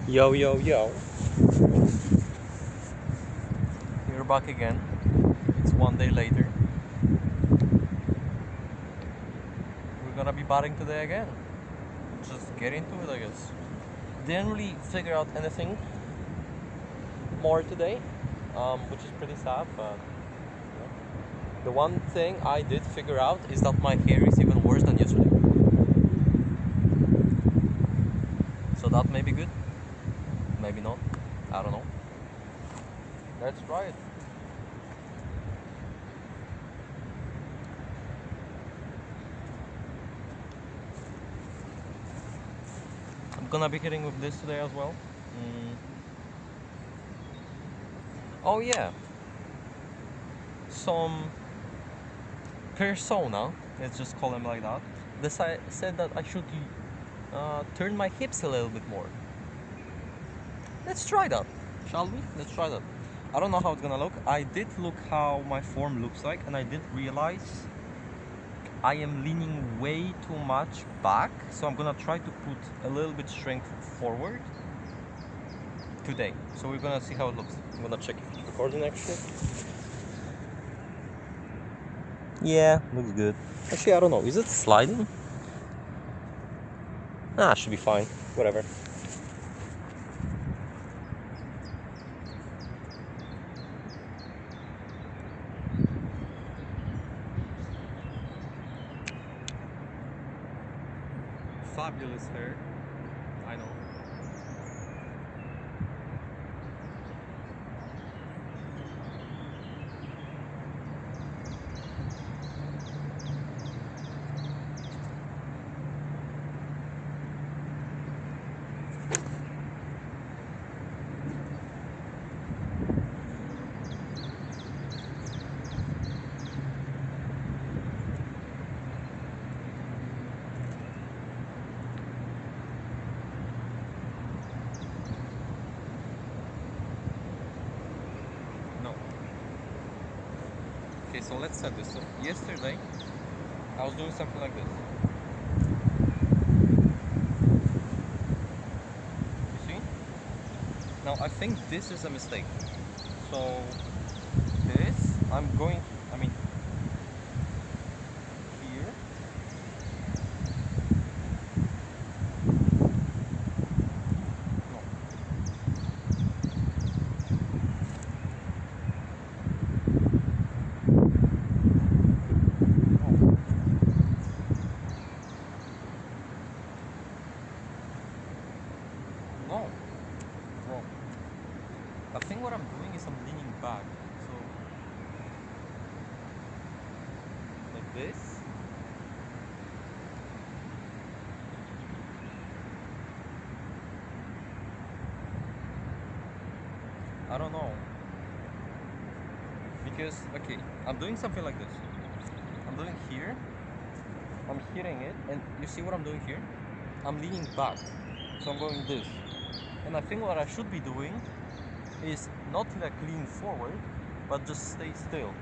Yo, yo, yo. We're back again. It's one day later. We're gonna be batting today again. Just get into it, I guess. Didn't really figure out anything more today, which is pretty sad, but you know. The one thing I did figure out is that my hair is even worse than yesterday. So that may be good, maybe not. I don't know. Let's try it. I'm gonna be hitting with this today as well. Mm. Oh yeah, some persona, let's just call him like that, said that I should turn my hips a little bit more. Let's try that, shall we? Let's try that. I don't know how it's gonna look. I did look how my form looks like, and I did realize I am leaning way too much back, so I'm gonna try to put a little bit strength forward today. So we're gonna see how it looks. I'm gonna check if it's recording actually. Yeah, looks good. Actually, I don't know. Is it sliding? Ah, should be fine. Whatever. Fabulous hair. I know. No. Okay, so let's set this. So yesterday, I was doing something like this. You see? Now I think this is a mistake. So this, I'm going. I mean, here. No. No. No. Wrong. I think what I'm doing is I'm leaning back. So like this. I don't know. Because okay, I'm doing something like this. I'm doing here. I'm hitting it, and you see what I'm doing here? I'm leaning back. So I'm going this. And I think what I should be doing is not like lean forward, but just stay still.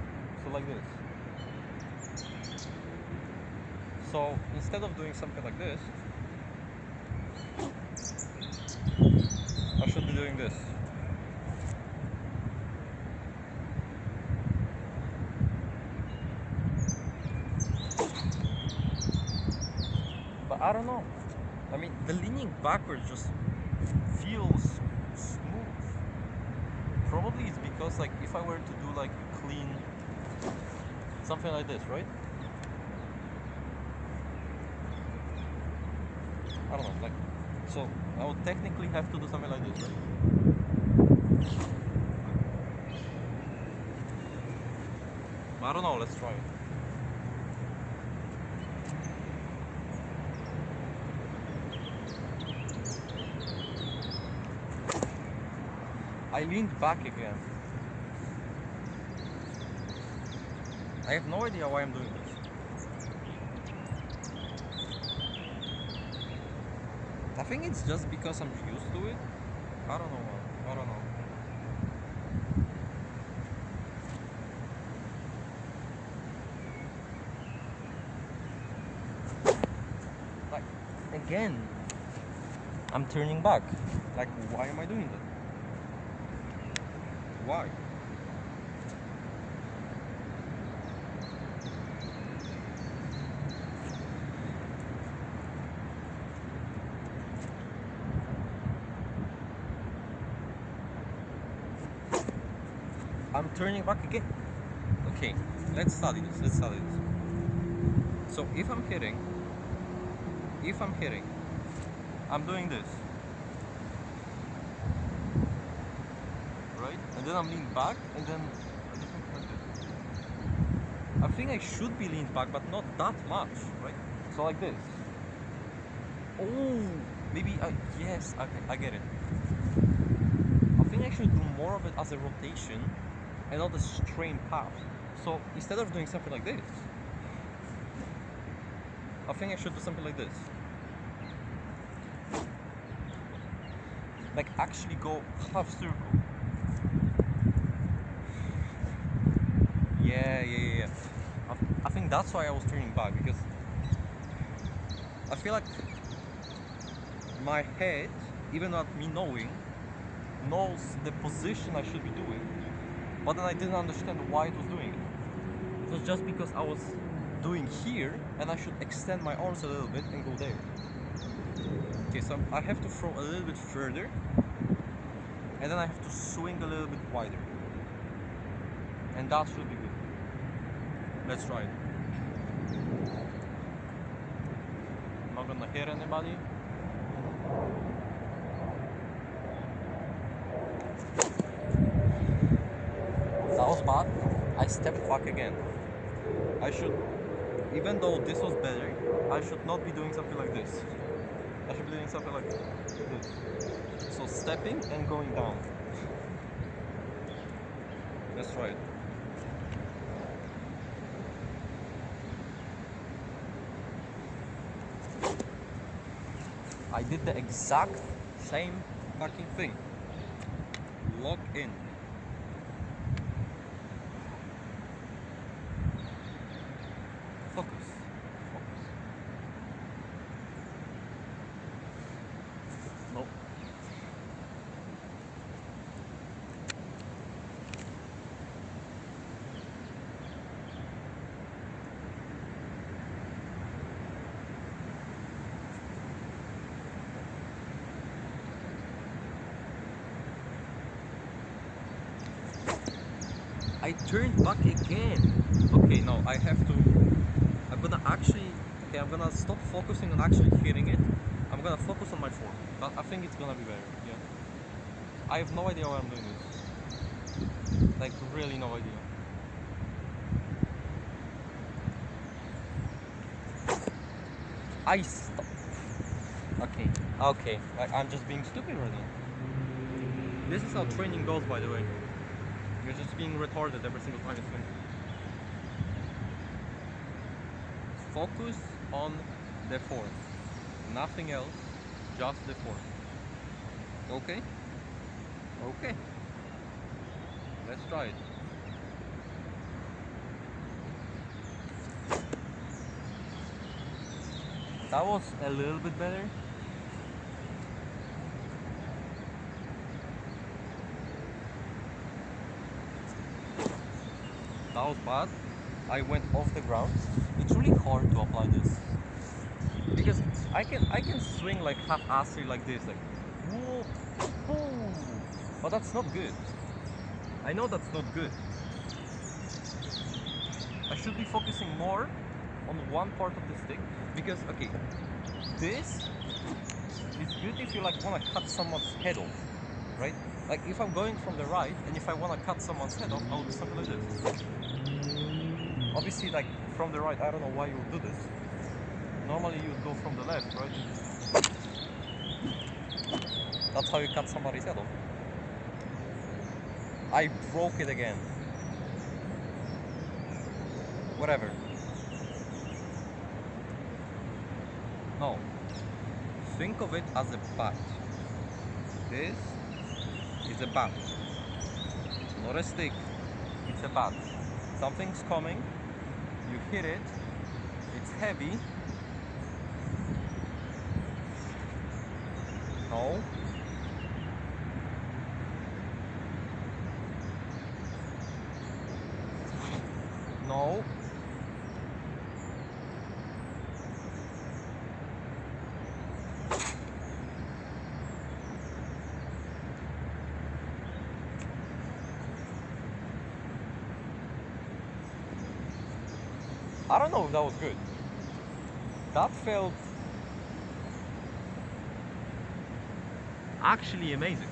So like this. So instead of doing something like this, I should be doing this. But I don't know. I mean, the leaning backwards just feels smooth. Probably it's because like if I were to do like a clean something like this, right? I don't know, like so I would technically have to do something like this, right? I don't know, let's try it. I leaned back again. I have no idea why I'm doing this. I think it's just because I'm used to it. I don't know, man. I don't know. Like, again, I'm turning back. Like, why am I doing that? Why? I'm turning back again. Okay, let's study this. So if I'm hitting, I'm doing this, right? And then I'm leaning back, and then I do something like this. I think I should be leaned back, but not that much, right? So like this. Oh, maybe yes, I get it. I think I should do more of it as a rotation and not a straight path. So instead of doing something like this, I think I should do something like this. Like actually go half circle. Yeah. I think that's why I was turning back, because I feel like my head, even not me knowing, knows the position I should be doing, but then I didn't understand why it was doing it. It was just because I was doing here and I should extend my arms a little bit and go there. Okay, so I have to throw a little bit further and then I have to swing a little bit wider. And that should be good. Let's try it. I'm not gonna hit anybody. That was bad. I stepped back again. I should, even though this was better, I should not be doing something like this. I should be doing something like this. So stepping and going down. Let's try it. I did the exact same fucking thing. Lock in. Focus. No. I turned back again. Okay, no, I have to. I'm gonna actually. Okay, I'm gonna stop focusing on actually hitting it. I'm gonna focus on my form. I think it's gonna be better. Yeah. I have no idea why I'm doing this. Like, really no idea. I stop. Okay. I'm just being stupid right now. This is how training goes, by the way. You're just being retarded every single time you swing. Focus on the form. Nothing else, just the form. Okay? Okay. Let's try it. That was a little bit better. That was bad. I went off the ground. It's really hard to apply this because I can swing like half-assed like this, like whoa, whoa, but that's not good. I know that's not good. I should be focusing more on one part of the stick because okay, this is good if you like want to cut someone's head off, right? Like if I'm going from the right and if I want to cut someone's head off, I'll do something like this. Obviously, like from the right, I don't know why you would do this. Normally you would go from the left, right? That's how you cut somebody's head off. I broke it again. Whatever. No. Think of it as a bat. This is a bat. Not a stick. It's a bat. Something's coming. You hit it. It's heavy. No, No. No. I don't know if that was good. That felt actually amazing.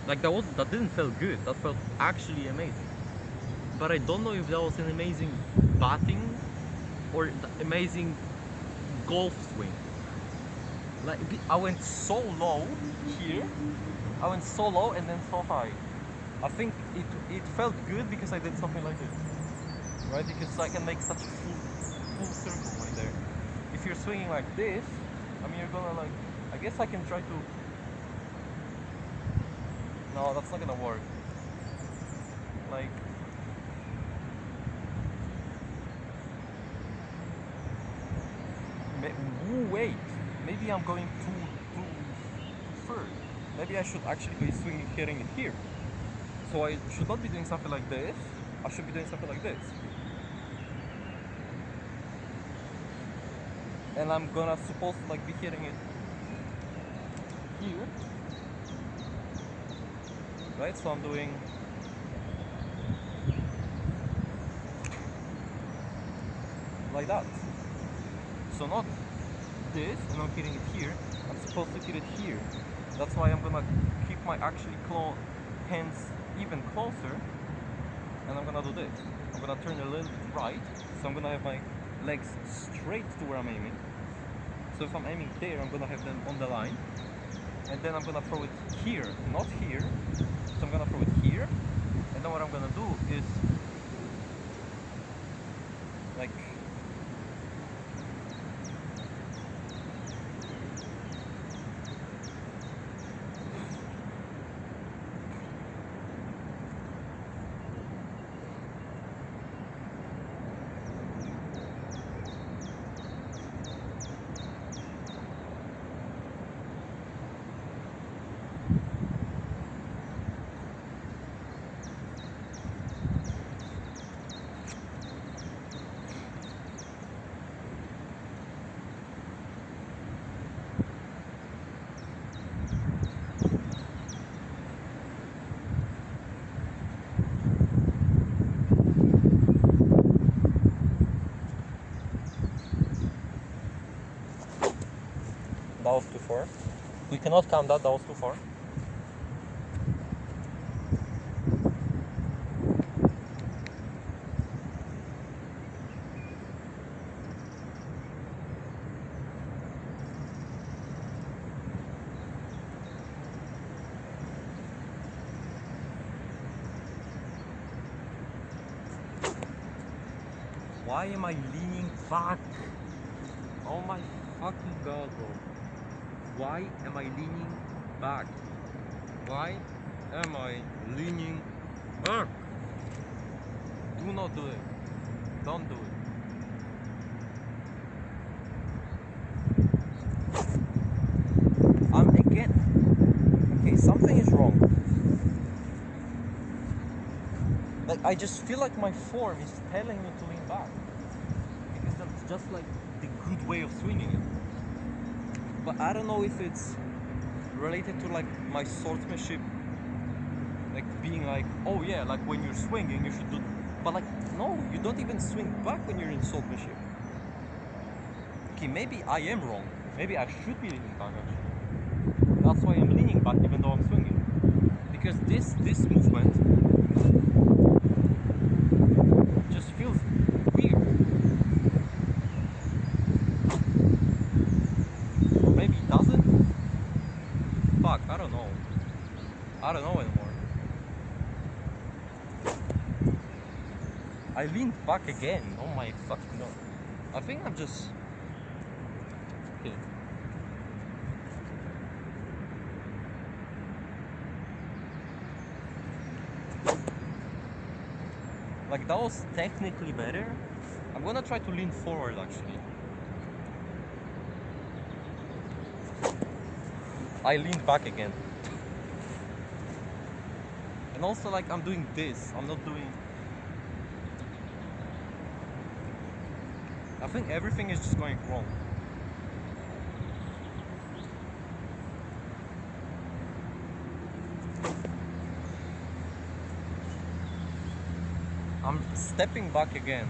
Like that didn't feel good. That felt actually amazing. But I don't know if that was an amazing batting or amazing golf swing. Like I went so low here, I went so low and then so high. I think it felt good because I did something like this, right? Because I can make such a full circle right there. If you're swinging like this, I mean you're gonna like. I guess I can try to. No, that's not gonna work. Like. Wait, maybe I'm going too far. Maybe I should actually be swinging, hitting it here. So I should not be doing something like this. I should be doing something like this. And I'm gonna supposed to like be hitting it here. Right? So I'm doing like that. So not this, and I'm hitting it here. I'm supposed to hit it here. That's why I'm gonna keep my actually hands even closer, and I'm gonna do this. I'm gonna turn a little bit right, so I'm gonna have my legs straight to where I'm aiming. So if I'm aiming there, I'm gonna have them on the line, and then I'm gonna throw it here, not here. So I'm gonna throw it here, and then what I'm gonna do is like that was too far. We cannot count that. That was too far. Why am I leaning back? Oh my fucking god, bro. Why am I leaning back? Why am I leaning back? Do not do it. Don't do it. I'm again. Okay, something is wrong. Like I just feel like my form is telling me to lean back. Because that's just like the good way of swinging it. But I don't know if it's related to like my swordsmanship, like being like, oh yeah, like when you're swinging you should do, but like no, you don't even swing back when you're in swordsmanship. Okay, maybe I am wrong. Maybe I should be leaning back actually. That's why I'm leaning back even though I'm swinging. Because this movement just feels weird. Or maybe it doesn't. Fuck, I don't know. I don't know anymore. I leaned back again. Oh my fucking god. I think I'm just... Okay. Like that was technically better. I'm gonna try to lean forward actually. I leaned back again. And also, like, I'm doing this. I'm not doing... I think everything is just going wrong. I'm stepping back again.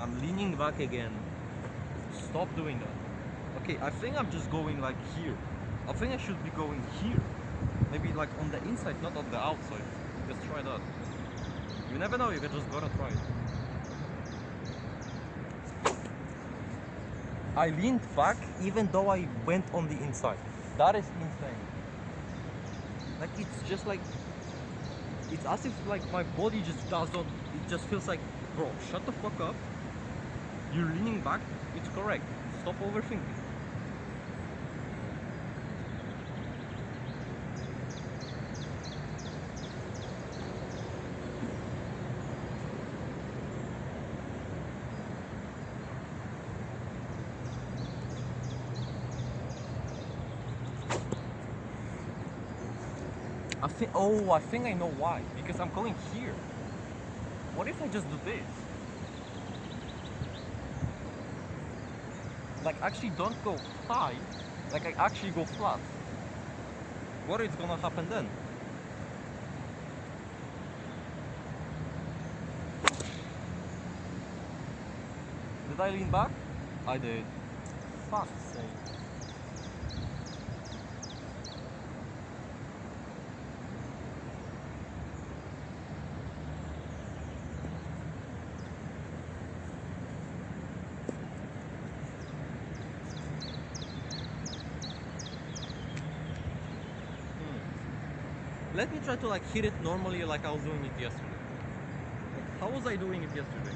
I'm leaning back again. Stop doing that. Okay, I think I'm just going like here. I think I should be going here. Maybe like on the inside, not on the outside. Let's try that. You never know, you can just gotta try it. I leaned back even though I went on the inside. That is insane. Like, it's just like, it's as if like my body just doesn't, it just feels like, bro, shut the fuck up. You're leaning back, it's correct. Stop overthinking. I think I know why. Because I'm going here. What if I just do this? Like, actually don't go high. Like, I actually go flat. What is gonna happen then? Did I lean back? I did. Fuck's sake. Let me try to like hit it normally like I was doing it yesterday. Like, how was I doing it yesterday?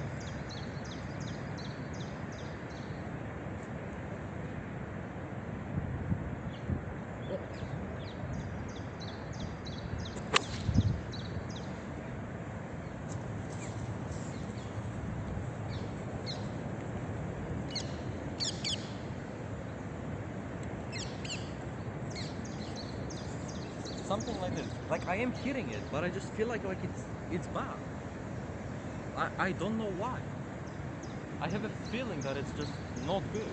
Something like this. Like, I am hitting it, but I just feel like it's bad. I don't know why. I have a feeling that it's just not good.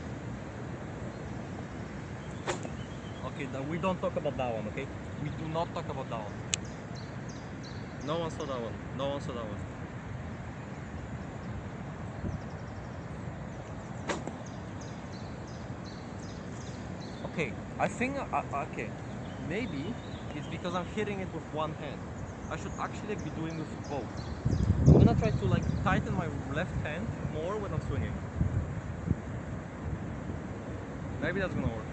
Okay, we don't talk about that one, okay? We do not talk about that one. No one saw that one. No one saw that one. Okay, I think, okay, maybe it's because I'm hitting it with one hand. I should actually be doing with both. I'm gonna try to like tighten my left hand more when I'm swinging. Maybe that's gonna work.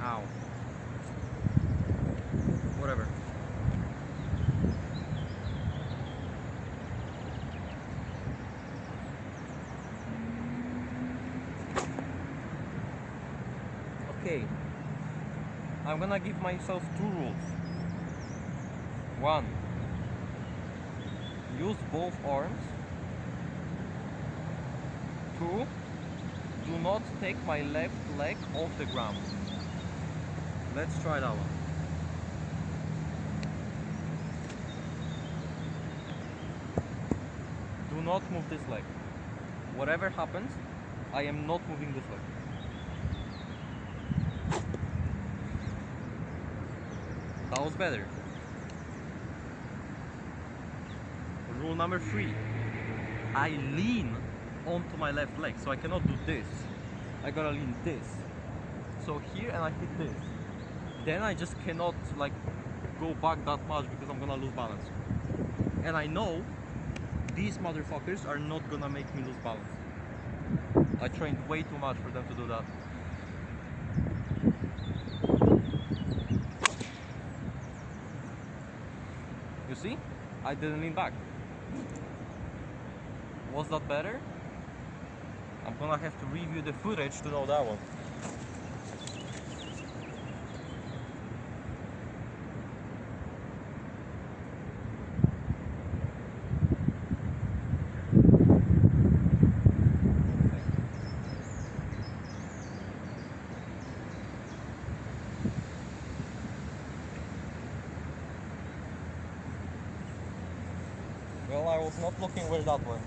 Ow. Whatever. Okay. I'm gonna give myself two rules. One, use both arms. Two, do not take my left leg off the ground. Let's try that one. Do not move this leg. Whatever happens, I am not moving this leg. That was better. Rule number 3. I lean onto my left leg, so I cannot do this. I gotta lean this. So here, and I hit this. Then I just cannot like go back that much because I'm gonna lose balance. And I know these motherfuckers are not gonna make me lose balance. I trained way too much for them to do that. You see? I didn't lean back. Was that better? I'm gonna have to review the footage to know that one. Well, I was not looking where that went.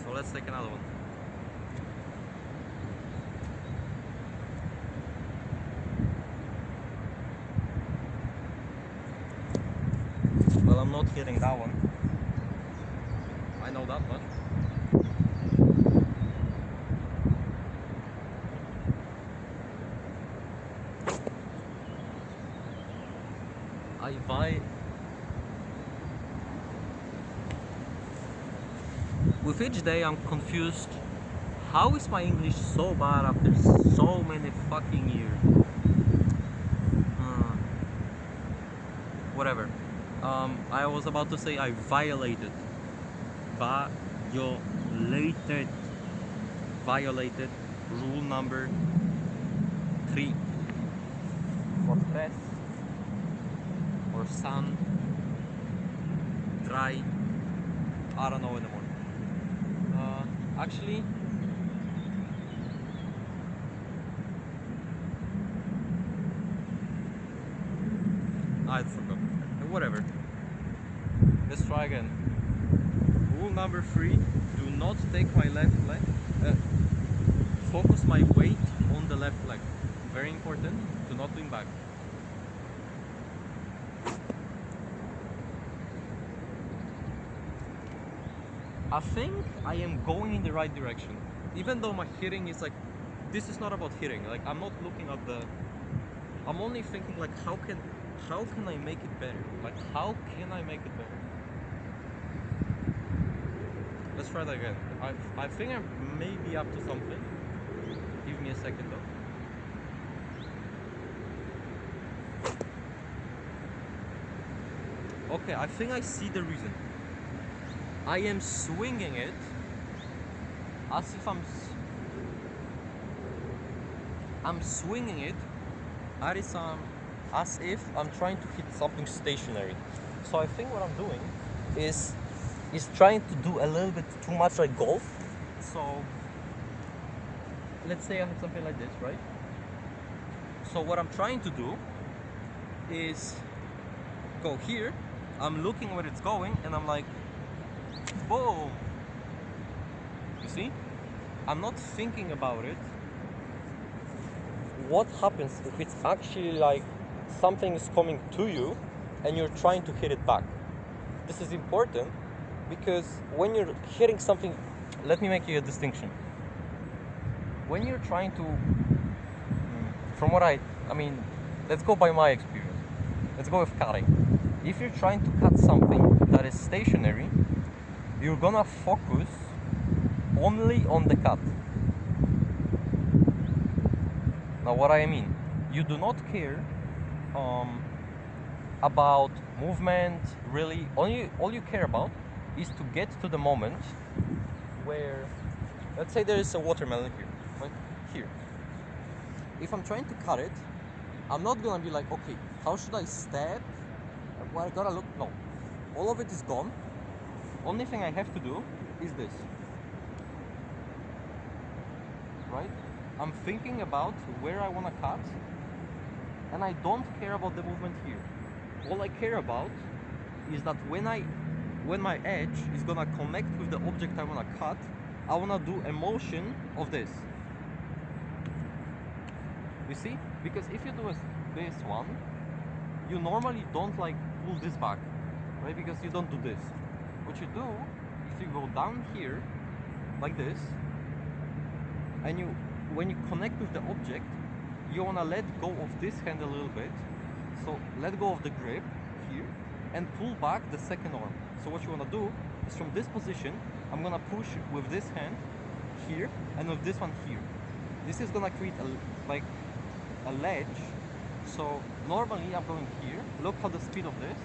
So let's take another one. Well, I'm not hitting that one. I know that much. With each day I'm confused. How is my English so bad after so many fucking years? Whatever. I was about to say I violated. Violated rule number 3. For test, or sun, dry, I don't know anymore. Actually, I forgot. Whatever. Let's try again. Rule number 3: do not take my left leg. Focus my weight on the left leg. Very important. Do not lean back. I think I am going in the right direction. Even though my hitting is like, this is not about hitting. Like, I'm not looking at the, I'm only thinking like, how can I make it better? Like, how can I make it better? Let's try that again. I think I'm maybe up to something. Give me a second though. Okay, I think I see the reason. I am swinging it as if I'm swinging it as if I'm trying to hit something stationary. So I think what I'm doing is trying to do a little bit too much like golf. So let's say I have something like this, right? So what I'm trying to do is go here. I'm looking where it's going and I'm like, boom. You see? I'm not thinking about it. What happens if it's actually like something is coming to you and you're trying to hit it back? This is important because when you're hitting something, let me make you a distinction. When you're trying to, from what I mean, let's go by my experience. Let's go with cutting. If you're trying to cut something that is stationary, you're gonna focus only on the cut. Now what I mean, you do not care about movement, really. All you care about is to get to the moment where, let's say there is a watermelon here, right here. If I'm trying to cut it, I'm not gonna be like, okay, how should I stab? Well, I gotta look. No, all of it is gone. Only thing I have to do is this, right? I'm thinking about where I wanna cut, and I don't care about the movement here. All I care about is that when my edge is gonna connect with the object I wanna cut, I wanna do a motion of this. You see? Because if you do this one, you normally don't like pull this back, right? Because you don't do this. What you do, if you go down here, like this, and when you connect with the object, you wanna let go of this hand a little bit. So let go of the grip here and pull back the second arm. So what you wanna do is from this position, I'm gonna push with this hand here and with this one here. this is gonna create like a ledge. So normally I'm going here. Look how the speed of this,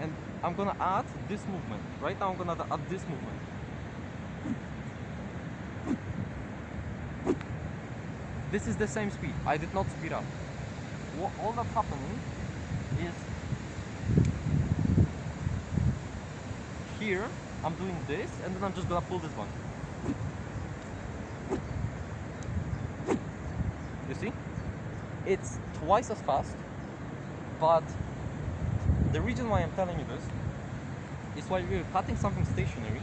and I'm gonna add this movement. Right now I'm gonna add this movement. This is the same speed. I did not speed up. All that's happening is here I'm doing this, and then I'm just gonna pull this one. You see? It's twice as fast, but the reason why I'm telling you this is while you're cutting something stationary,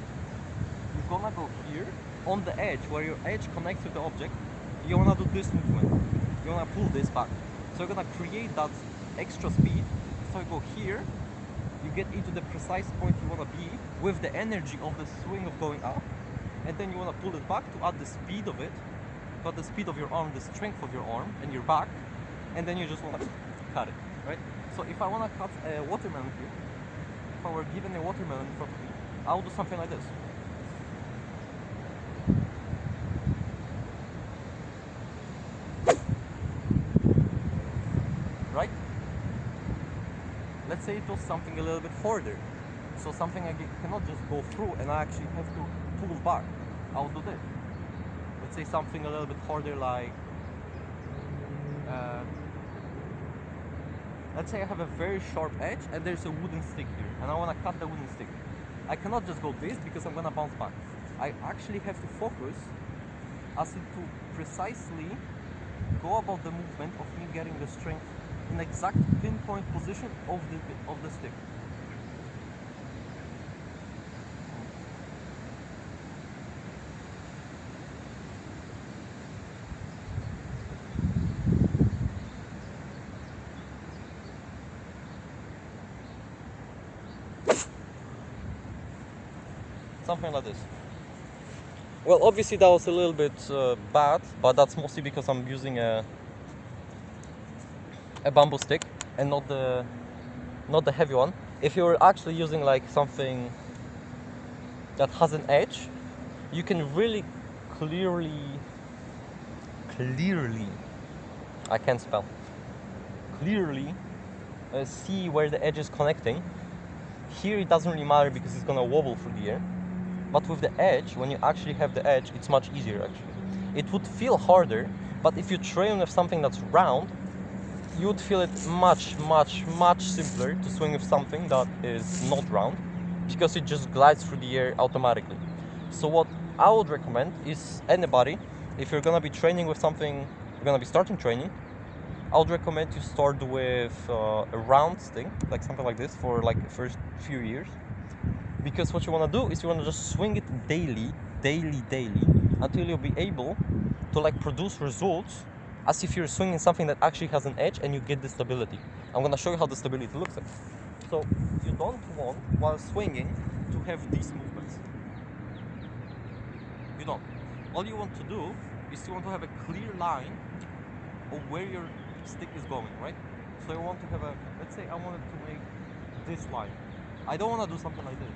you're gonna go here on the edge where your edge connects with the object. You wanna do this movement. You wanna pull this back. So you're gonna create that extra speed. So you go here, you get into the precise point you wanna be with the energy of the swing of going up, and then you wanna pull it back to add the speed of it, to add the speed of your arm, the strength of your arm and your back, and then you just wanna cut it, right? So if I wanna cut a watermelon here, if I were given a watermelon in front of me, I'll do something like this. Right? Let's say it was something a little bit harder. So something I cannot just go through and I actually have to pull back. I'll do this. Let's say something a little bit harder like let's say I have a very sharp edge and there's a wooden stick here and I want to cut the wooden stick. I cannot just go this because I'm going to bounce back. I actually have to focus as to precisely go about the movement of me getting the strength in exact pinpoint position of the stick. Something like this. Well, obviously that was a little bit bad, but that's mostly because I'm using a bamboo stick and not the heavy one. If you're actually using like something that has an edge, you can really clearly I can't spell clearly see where the edge is connecting. Here it doesn't really matter because it's gonna wobble through the air, but with the edge, when you actually have the edge, it's much easier actually. It would feel harder, but if you train with something that's round, you would feel it much simpler to swing with something that is not round, because it just glides through the air automatically. So what I would recommend is anybody, if you're gonna be training with something, you're gonna be starting training, I would recommend you start with a round stick, like something like this, for like the first few years. Because what you want to do is you want to just swing it daily, until you'll be able to like produce results as if you're swinging something that actually has an edge and you get the stability. I'm going to show you how the stability looks like. So you don't want, while swinging, to have these movements. You don't. All you want to do is you want to have a clear line of where your stick is going, right? So I want to have a, let's say I wanted to make this line. I don't want to do something like this,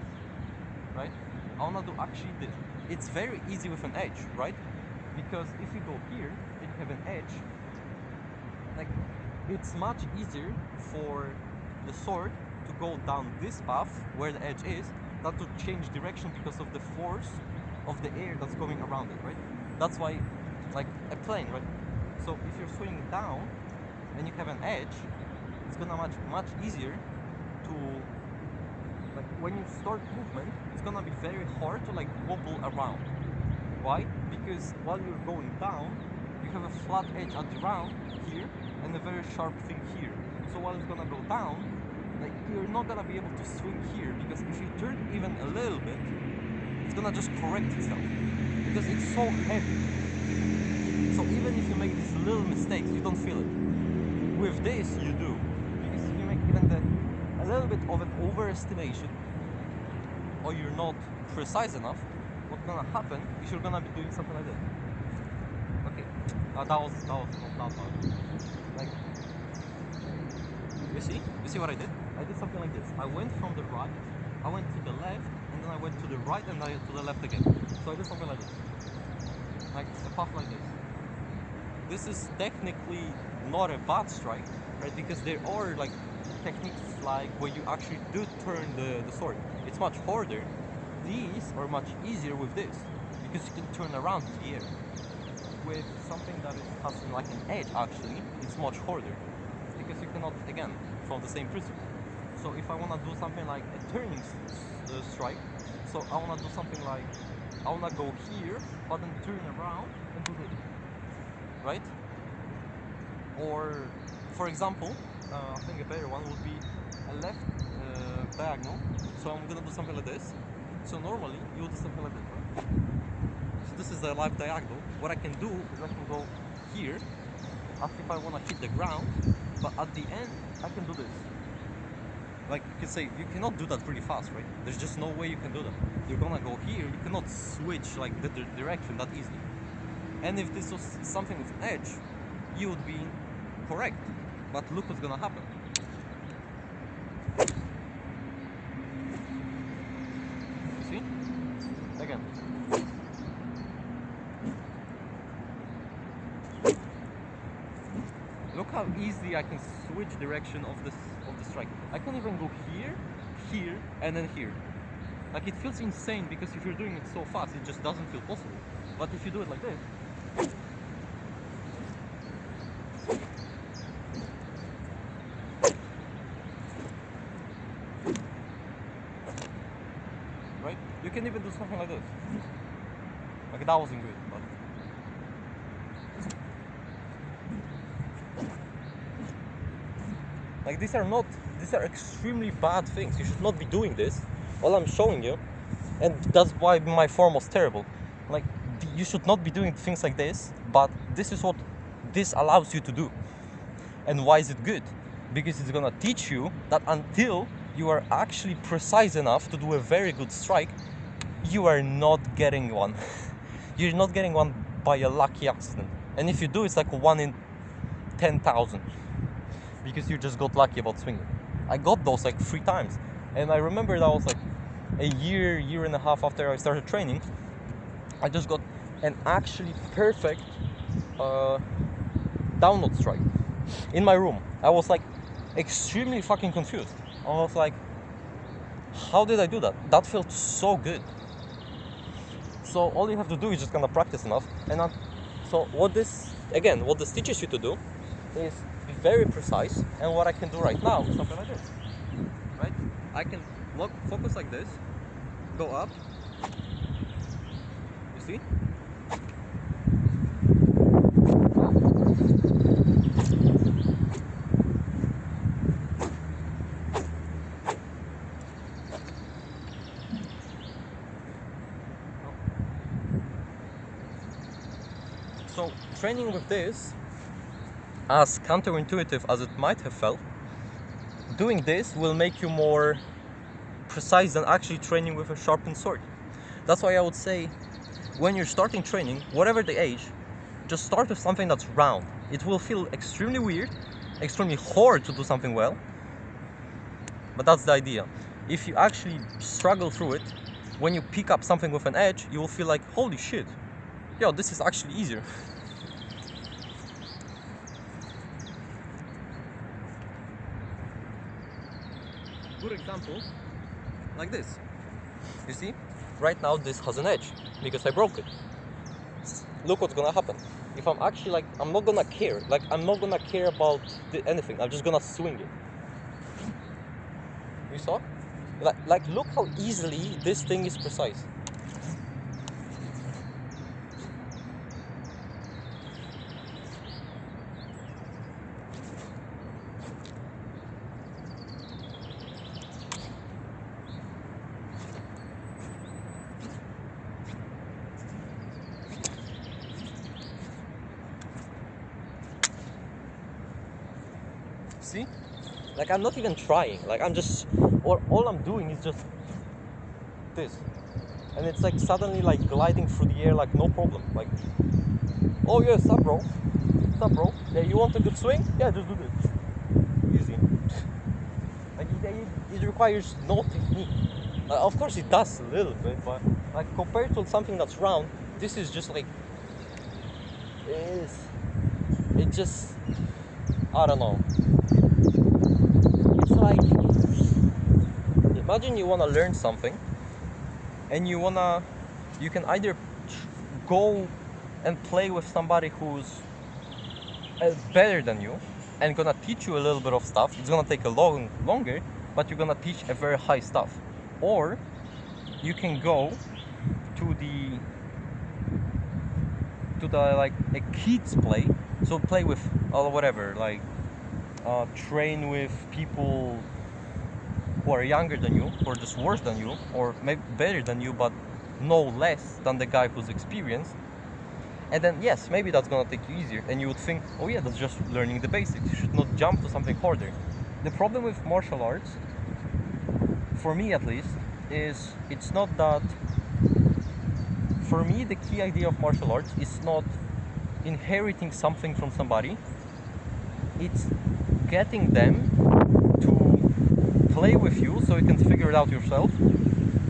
right? I want to do actually this. It's very easy with an edge, right? Because if you go here and you have an edge, like it's much easier for the sword to go down this path where the edge is than to change direction because of the force of the air that's going around it, right? That's why, like a plane, right? So if you're swinging down and you have an edge, it's gonna much easier to, like when you start movement, it's gonna be very hard to like wobble around. Why? Because while you're going down, you have a flat edge at the ground here and a very sharp thing here. So while it's gonna go down, like you're not gonna be able to swing here, because if you turn even a little bit, it's gonna just correct itself because it's so heavy. So even if you make these little mistakes, you don't feel it. With this, you do, because if you make even a little bit of an overestimation, or you're not precise enough, what's gonna happen is you're gonna be doing something like this. Okay, that was not that bad. Like, you see what I did? I did something like this. I went from the right, I went to the left, and then I went to the right, and then to the left again. So I did something like this. like a puff like this. This is technically not a bad strike, right? Because there are like techniques like where you actually do turn the sword. It's much harder. These are much easier with this because you can turn around to the air. With something that has like an edge, actually, it's much harder because you cannot, again, from the same principle. So if I want to do something like a turning strike, so I want to do something like I want to go here, but then turn around and do this, right? Or, for example, I think a better one would be a left diagonal. So I'm gonna do something like this. So normally you would do something like this, right? So this is the left diagonal. What I can do is I can go here, as if I want to hit the ground, but at the end I can do this. Like you can say, you cannot do that pretty fast, right? There's just no way you can do that. You're gonna go here, you cannot switch like the direction that easily. And if this was something with edge, you would be correct. But look what's gonna happen. You see? Again. Look how easy I can switch direction of the strike. I can even go here, here, and then here. Like it feels insane because if you're doing it so fast, it just doesn't feel possible. But if you do it like this, right? You can even do something like this. Like that wasn't good, but like these are extremely bad things. You should not be doing this. All I'm showing you, and that's why my form was terrible. Like you should not be doing things like this, but this is what this allows you to do. And why is it good? Because it's gonna teach you that until you are actually precise enough to do a very good strike, you are not getting one. You're not getting one by a lucky accident. And if you do, it's like 1 in 10,000. Because you just got lucky about swinging. I got those like 3 times. And I remember that was like a year and a half after I started training. I just got an actually perfect download strike in my room. I was like extremely fucking confused. I was like, how did I do that? That felt so good. So all you have to do is just kind of practice enough. And so what this teaches you to do is be very precise. And what I can do right now is something like this, right? I can focus like this, go up. You see? So training with this, as counterintuitive as it might have felt, doing this will make you more precise than actually training with a sharpened sword. That's why I would say, when you're starting training, whatever the age, just start with something that's round. It will feel extremely weird, extremely hard to do something well, but that's the idea. If you actually struggle through it, when you pick up something with an edge, you will feel like, holy shit, yo, this is actually easier. Good example, like this. You see? Right now this has an edge, because I broke it. Look what's gonna happen. If I'm actually like, I'm not gonna care. Like, I'm not gonna care about anything. I'm just gonna swing it. You saw? Like look how easily this thing is precise. See? Like, I'm not even trying. Like, I'm just, or all I'm doing is just this. And it's like suddenly like gliding through the air like no problem. Like, oh yeah, sup bro. Sup bro. Yeah, you want a good swing? Yeah, just do this. Easy. Like, it requires no technique. Of course it does a little bit, but like compared to something that's round, this is just like is, it just, I don't know. It's like, imagine you wanna learn something, and you can either go and play with somebody who's better than you and gonna teach you a little bit of stuff. It's gonna take a longer, but you're gonna teach a very high stuff. Or you can go to the like a kids play, so play with whatever, like train with people who are younger than you, or just worse than you, or maybe better than you, but no less than the guy who's experienced. And then yes, maybe that's gonna take you easier, and you would think, oh yeah, that's just learning the basics. You should not jump to something harder. The problem with martial arts, for me at least, is it's not that. For me, the key idea of martial arts is not inheriting something from somebody. It's getting them to play with you so you can figure it out yourself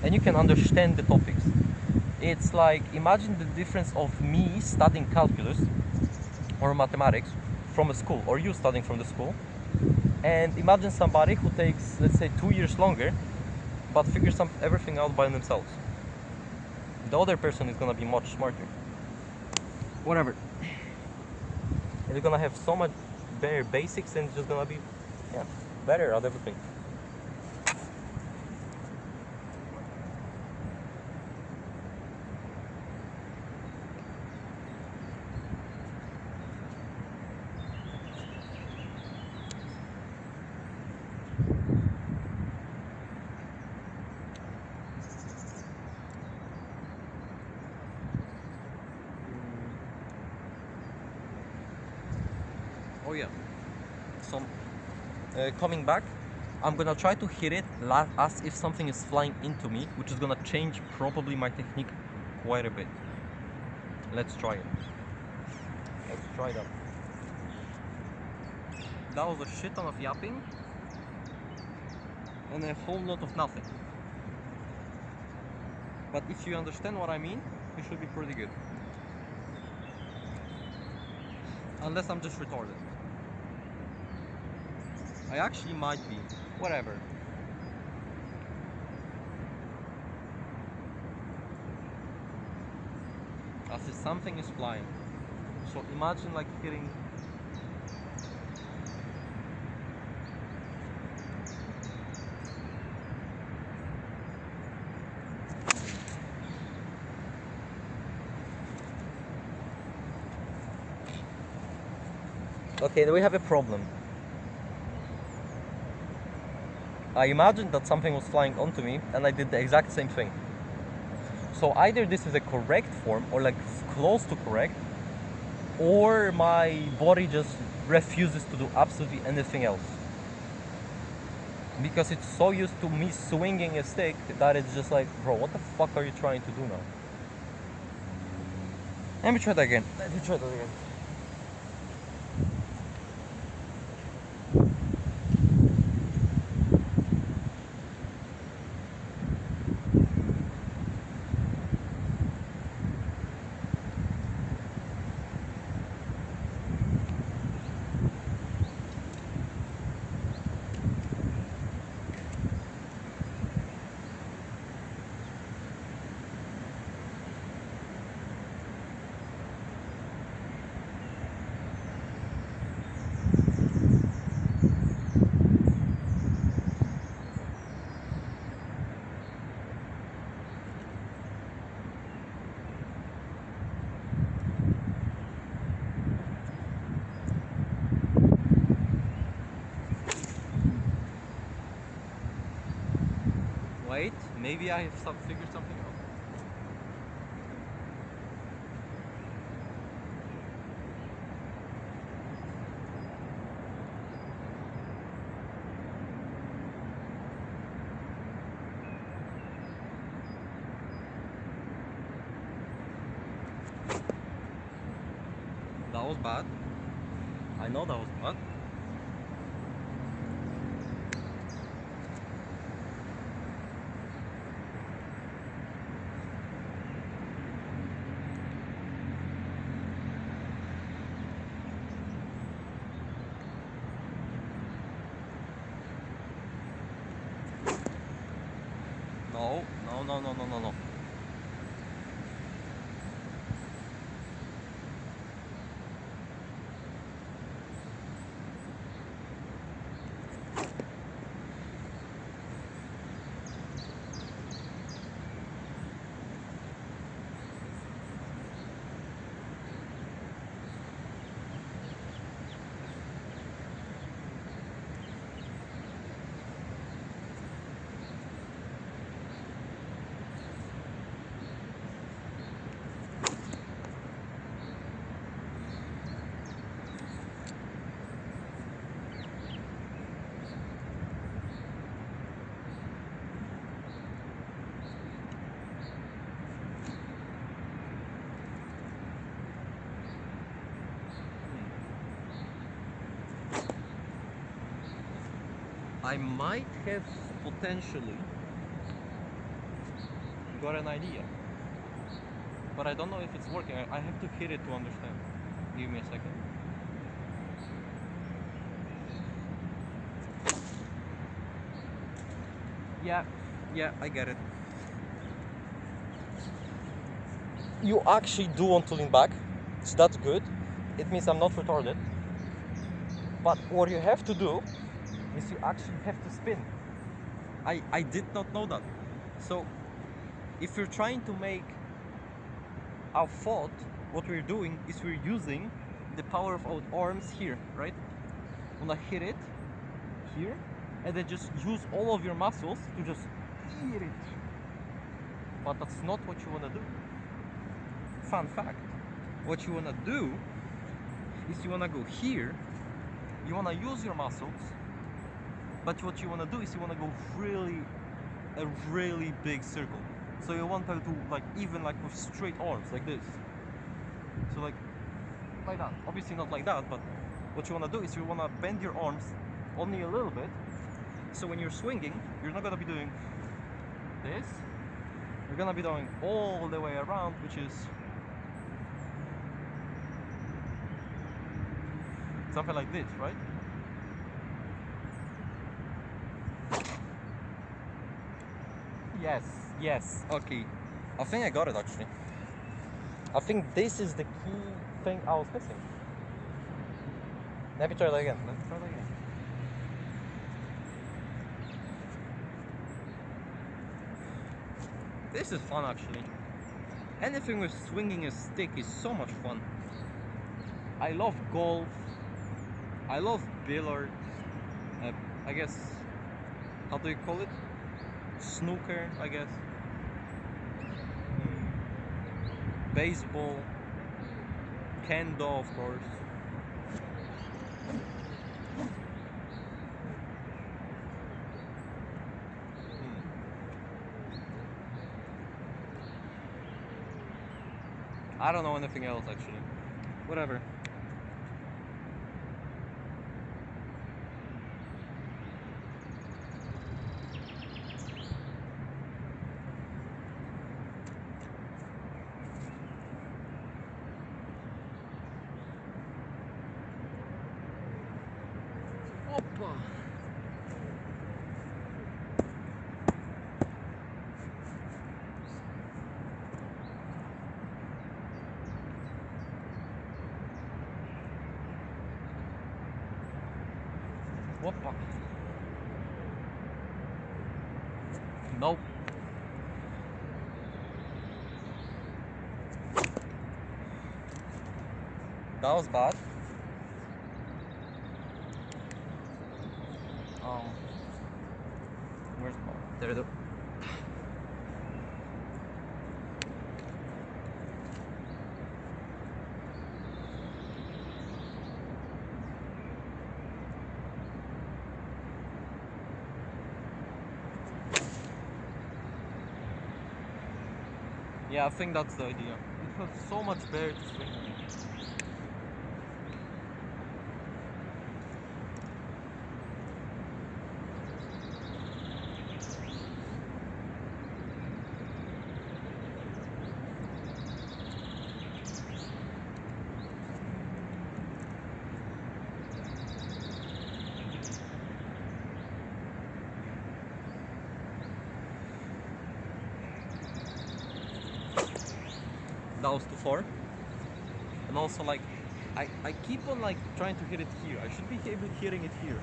and you can understand the topics. It's like, imagine the difference of me studying calculus or mathematics from a school, or you studying from the school, and imagine somebody who takes, let's say, 2 years longer but figures everything out by themselves. The other person is gonna be much smarter. Whatever. And you're gonna have so much better basics, and it's just gonna be, yeah, better at everything. Oh yeah. So coming back, I'm gonna try to hit it as if something is flying into me, which is gonna change probably my technique quite a bit. Let's try it. Let's try that. That was a shit ton of yapping and a whole lot of nothing. But if you understand what I mean, it should be pretty good. Unless I'm just retarded. I actually might be. Whatever. As if something is flying. So imagine like hitting. Okay, then we have a problem. I imagined that something was flying onto me and I did the exact same thing. So either this is a correct form, or like close to correct, or my body just refuses to do absolutely anything else. Because it's so used to me swinging a stick that it's just like, bro, what the fuck are you trying to do now? Let me try that again. Wait, maybe I have figured something out. That was bad. I know that was bad. No, no, no, no, no, no. I might have potentially got an idea, but I don't know if it's working. I have to hit it to understand. Give me a second. Yeah, yeah, I get it. You actually do want to lean back, so that's good. It means I'm not retarded. But what you have to do is you actually have to spin. I did not know that. So if you're trying to make our thought, what we're doing is we're using the power of our arms here, right? Wanna hit it here, and then just use all of your muscles to just hit it. But that's not what you wanna do. Fun fact. What you wanna do is you wanna go here, you wanna use your muscles, but what you wanna do is you wanna go a really big circle. So you want to like even like with straight arms like this. So like that. Obviously not like that, but what you wanna do is you wanna bend your arms only a little bit. So when you're swinging, you're not gonna be doing this. You're gonna be doing all the way around, which is something like this, right? Yes, yes, okay. I think I got it actually. I think this is the key thing I was missing. Let me try that again. This is fun actually. Anything with swinging a stick is so much fun. I love golf. I love billiards. I guess, how do you call it? Snooker, I guess. Baseball. Kendo, of course. I don't know anything else actually. Whatever. Opa. Opa. Nope. That was bad. Where's the ball? There it is. Yeah, I think that's the idea. It feels so much better to swing. house to 4. And also like I keep on like trying to hit it here. I should be able hitting it here.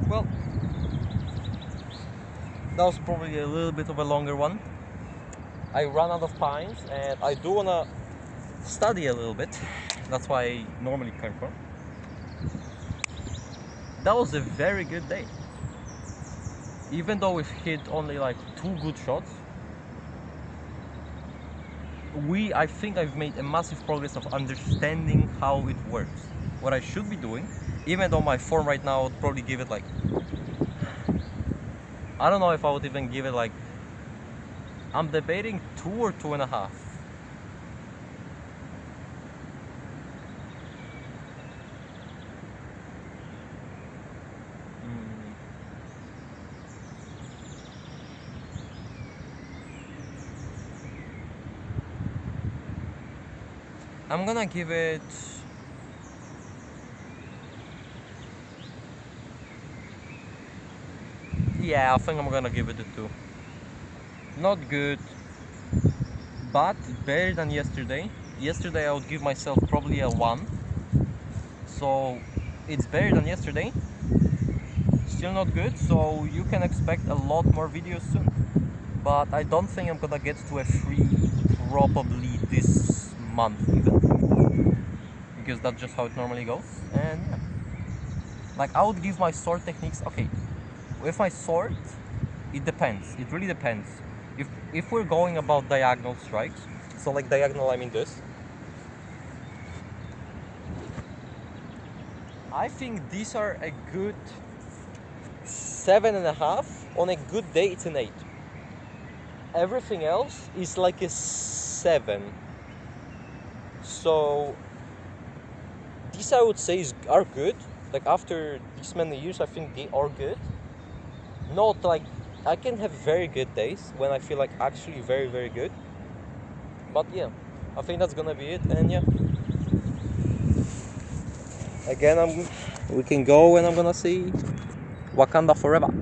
Well, that was probably a little bit of a longer one. I ran out of pines and I do wanna study a little bit. That's why I normally come from. That was a very good day. Even though we've hit only like 2 good shots, I think I've made a massive progress of understanding how it works. What I should be doing, even though my form right now would probably give it like, I don't know if I would even give it like, I'm debating 2 or 2.5. I'm gonna give it, yeah, I think I'm gonna give it a 2. Not good, but better than yesterday. Yesterday I would give myself probably a 1. So it's better than yesterday. Still not good, so you can expect a lot more videos soon. But I don't think I'm gonna get to a 3 probably this month even. Because that's just how it normally goes. And yeah. Like I would give my sword techniques, okay, with my sword, it depends. It really depends. If we're going about diagonal strikes, so like diagonal I mean this, I think these are a good 7.5. On a good day it's an 8. Everything else is like a 7. So these I would say are good. Like after this many years I think they are good. Not like, I can have very good days when I feel like actually very very good. But yeah, I think that's gonna be it. And yeah, again we can go and I'm gonna see Wakanda forever.